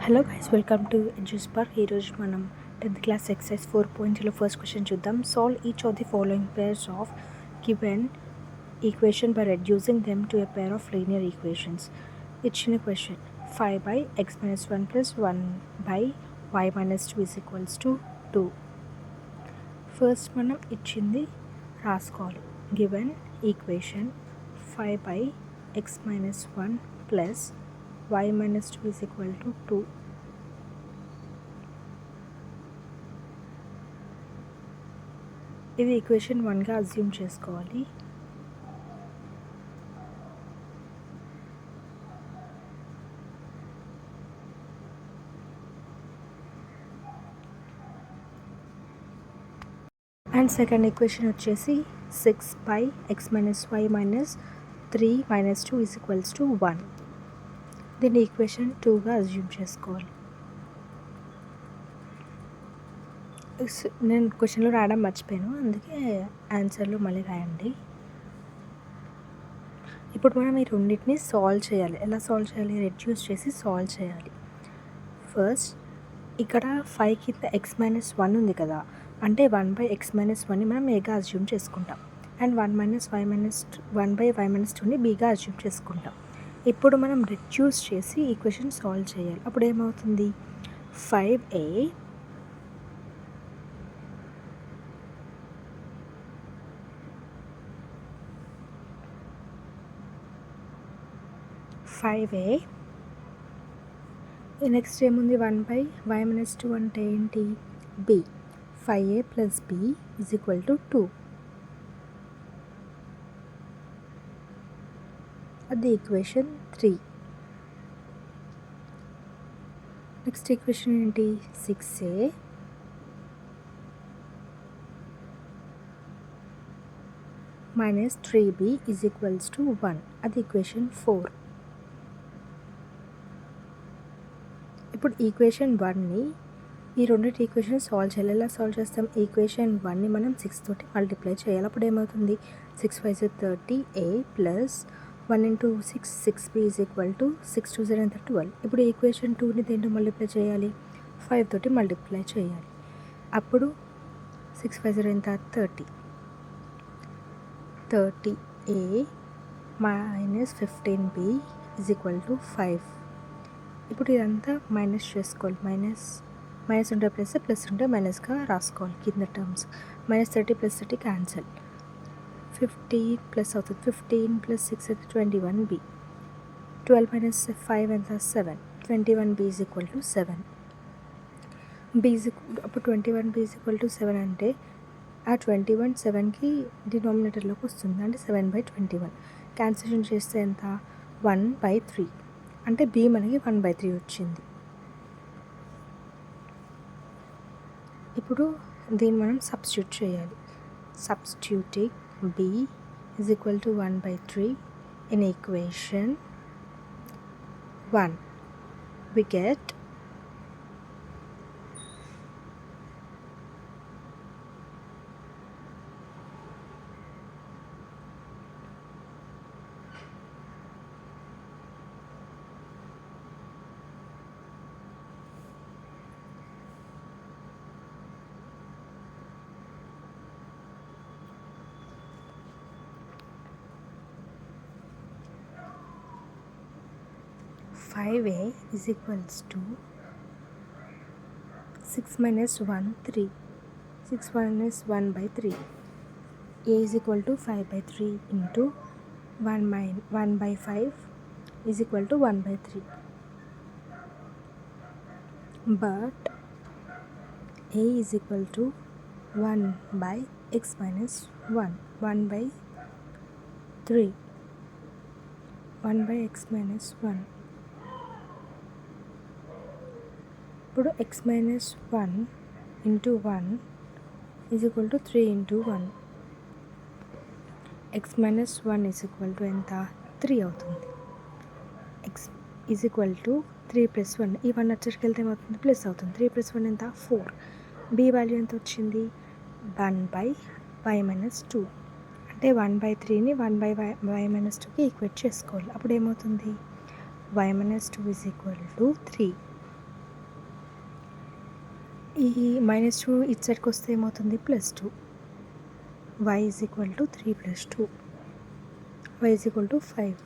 Hello guys, welcome to Eduspark. ఈరోజు మనం 10th class exercise 4.0 first question చూద్దాం. Solve each of the following pairs of given equation by reducing them to a pair of linear equations. ఇచ్చిన question 5/x-1 plus 1/y-2 is equals to 2. First మనం ఇచ్చింది రాసుకోవాలి. Given equation 5/x-1 plus y-2 is equal to 2. ఇది equation 1గా assume చేసుకోవాలి. And second equation వచ్చేసి 6/x-y-3 - 2 is equals to 1. దీన్ని equation 2గా assume చేసుకోవాలి. నేను క్వశ్చన్లో రాయడం మర్చిపోయాను, అందుకే ఆన్సర్లో మళ్ళీ రాయండి. ఇప్పుడు మనం ఈ రెండింటిని సాల్వ్ చేయాలి. ఎలా సాల్వ్ చేయాలి? రెడ్యూస్ చేసి సాల్వ్ చేయాలి. ఫస్ట్ ఇక్కడ 5 కింద x-1 ఉంది కదా, అంటే 1/x-1ని మనం ఏగా అజ్యూమ్ చేసుకుంటాం. అండ్ 1/y-2ని బీగా అజ్యూమ్ చేసుకుంటాం. ఇప్పుడు మనం రెడ్యూస్ చేసి ఈక్వేషన్ సాల్వ్ చేయాలి. అప్పుడు ఏమవుతుంది? 5a నెక్స్ట్ ఏముంది? 1/y-2 అంటే ఏంటి? b. 5a plus b is equal to 2. అది ఈక్వేషన్ 3. నెక్స్ట్ ఈక్వేషన్ ఏంటి? 6a minus 3b is equals to 1. అది ఈక్వేషన్ 4. ఇప్పుడు ఈక్వేషన్ 1ని ఈ రెండింటి ఈక్వేషన్ సాల్వ్ చేయాలి. ఎలా సాల్వ్ చేస్తాం? ఈక్వేషన్ 1ని మనం 6 తోటి మల్టిప్లై చేయాలి. అప్పుడు ఏమవుతుంది? 6 5 30a plus 1 into 6 6b is equal to 6 2 0 12. ఇప్పుడు ఈక్వేషన్ 2ని దేంతో మల్టిప్లై చేయాలి? 5 తోటి మల్టిప్లై చేయాలి. అప్పుడు 6 5 0 30. 30a minus 15b is equal to 5. ఇప్పుడు ఇదంతా మైనస్ చేసుకోవాలి. మైనస్ ఉంటే ప్లస్, ప్లస్ ఉంటే మైనస్గా రాసుకోవాలి కింద టర్మ్స్. -30 + 30 క్యాన్సల్. 15 ప్లస్ అవుతుంది. 15 + 6 అయితే 21b. 12 - 5 ఎంత? 7. 21b is equal to 7. అప్పుడు 21b is equal to 7 అంటే ఆ 21 7కి డినామినేటర్లోకి వస్తుంది, అంటే 7/21. క్యాన్సిలేషన్ చేస్తే ఎంత? 1/3. అంటే b మనకి 1/3 వచ్చింది. ఇప్పుడు దీన్ని మనం సబ్స్టిట్యూట్ చేయాలి. Substituting b is equal to 1/3 in equation 1, we get 5a is equals to 6 minus 1 3. 6 minus 1/3. a is equal to 5/3 into 1/5 is equal to 1/3. But a is equal to 1/x-1. 1/3. 1/x-1. ఇప్పుడు x-1 into 1 is equal to 3 into 1. x-1 is equal to ఎంత? 3 అవుతుంది. x is equal to 3 + 1. ఈ 1 వచ్చరికి వెళ్తే ఏమవుతుంది? Plus అవుతుంది. 3 + 1 ఎంత? 4. b value ఎంత వచ్చింది? 1/y-2. అంటే 1/3ని 1/y-2కి ఈక్వేట్ చేసుకోవాలి. అప్పుడు ఏమవుతుంది? y-2 is equal to 3. ఈ -2 ఇటు సైడ్కి వస్తే ఏమవుతుంది +2. y = 3 + 2. y = 5.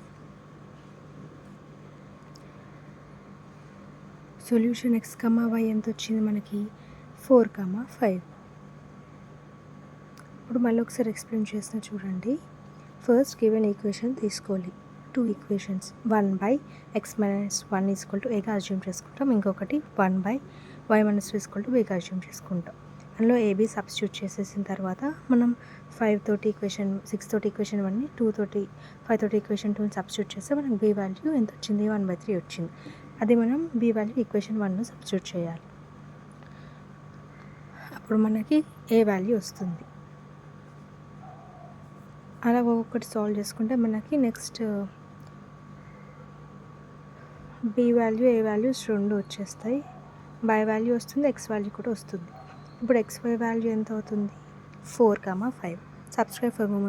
Solution x, y ఎంత వచ్చింది మనకి 4, 5. ఇప్పుడు మళ్ళీ ఒకసారి ఎక్స్ప్లెయిన్ చేసిన చూడండి. ఫస్ట్ గివెన్ ఈక్వేషన్ తీసుకోవాలి, 2 ఈక్వేషన్స్. 1/x - 1 = aగా అజ్యూమ్ చేసుకుంటాం, ఇంకొకటి 1/y - 2 = bగా అజ్యూమ్ చేసుకుంటాం. అందులో ఏబీ సబ్స్టిట్యూట్ చేసేసిన తర్వాత మనం 5 తోటి ఈక్వేషన్ 6 తోటి ఈక్వేషన్ 1ని 2 తోటి 5 తోటి ఈక్వేషన్ 2ని సబ్స్టిట్యూట్ చేస్తే మనకి బీ వాల్యూ ఎంత వచ్చింది 1/3 వచ్చింది. అది మనం బీ వాల్యూ ఈక్వేషన్ 1లో సబ్స్టిట్యూట్ చేయాలి. అప్పుడు మనకి ఏ వాల్యూ వస్తుంది. అలా ఒక్కొక్కటి సాల్వ్ చేసుకుంటే మనకి next B value A values 2 వచ్చేస్తాయి. బై వాల్యూ వస్తుంది, ఎక్స్ వాల్యూ కూడా వస్తుంది. ఇప్పుడు xy వాల్యూ ఎంత అవుతుంది 4, 5. Subscribe for more.